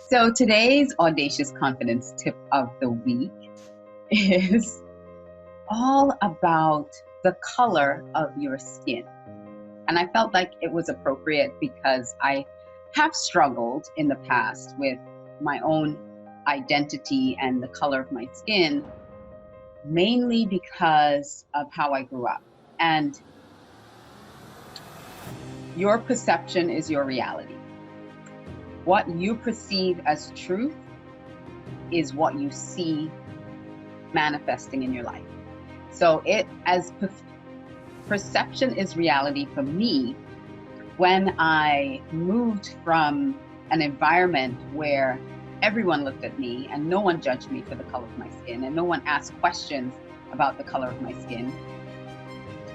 So today's audacious confidence tip of the week is all about the color of your skin. And I felt like it was appropriate because I have struggled in the past with my own identity and the color of my skin, mainly because of how I grew up. And your perception is your reality. What you perceive as truth is what you see manifesting in your life. So perception is reality for me. When I moved from an environment where everyone looked at me and no one judged me for the color of my skin and no one asked questions about the color of my skin,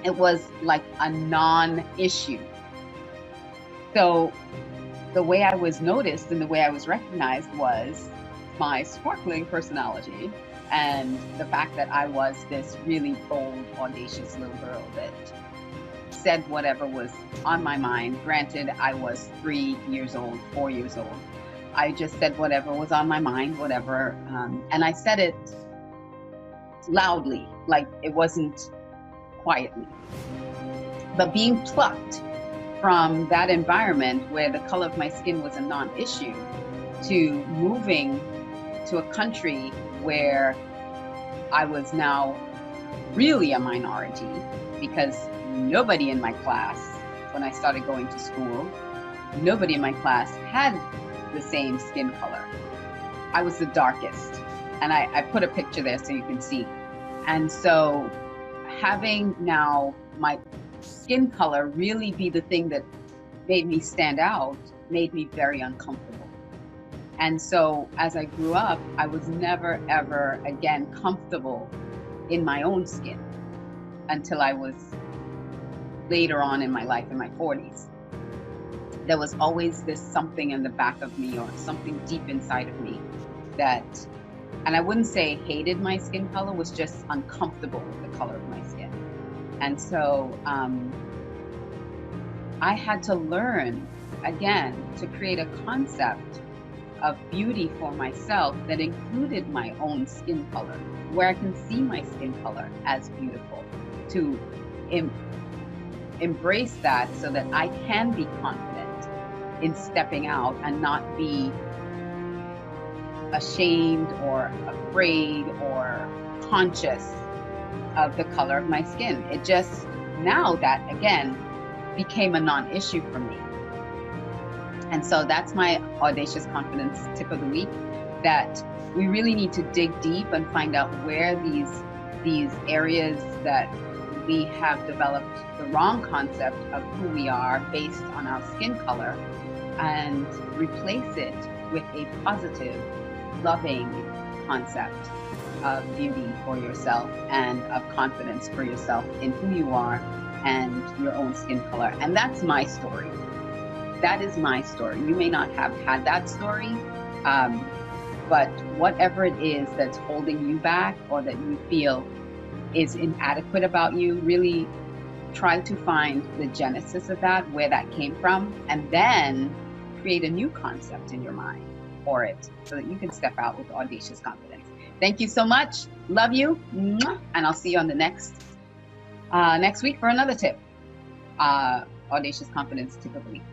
it was like a non-issue. So the way I was noticed and the way I was recognized was my sparkling personality and the fact that I was this really bold, audacious little girl that said whatever was on my mind. Granted, I was 3 years old, 4 years old. I just said whatever was on my mind, whatever. And I said it loudly, like it wasn't quietly. But being plucked from that environment where the color of my skin was a non-issue to moving to a country where I was now really a minority because nobody in my class, when I started going to school, nobody in my class had the same skin color. I was the darkest. And I put a picture there so you can see. And so having now my skin color really be the thing that made me stand out made me very uncomfortable. And so as I grew up, I was never, ever again comfortable in my own skin until I was later on in my life, in my 40s. There was always this something in the back of me or something deep inside of me that, and I wouldn't say hated my skin color, was just uncomfortable with the color of my skin. And so I had to learn again to create a concept of beauty for myself that included my own skin color, where I can see my skin color as beautiful, to embrace that so that I can be confident in stepping out and not be ashamed or afraid or conscious of the color of my skin. It just, now that again became a non-issue for me. And so that's my audacious confidence tip of the week, that we really need to dig deep and find out where these areas that we have developed the wrong concept of who we are based on our skin color, and replace it with a positive, loving concept of beauty for yourself and of confidence for yourself in who you are and your own skin color. And that's my story. That is my story. You may not have had that story, but whatever it is that's holding you back or that you feel is inadequate about you, really try to find the genesis of that, where that came from, and then create a new concept in your mind for it so that you can step out with audacious confidence. Thank you so much. Love you. Mwah. And I'll see you on the next week for another tip. Audacious confidence tip of the week.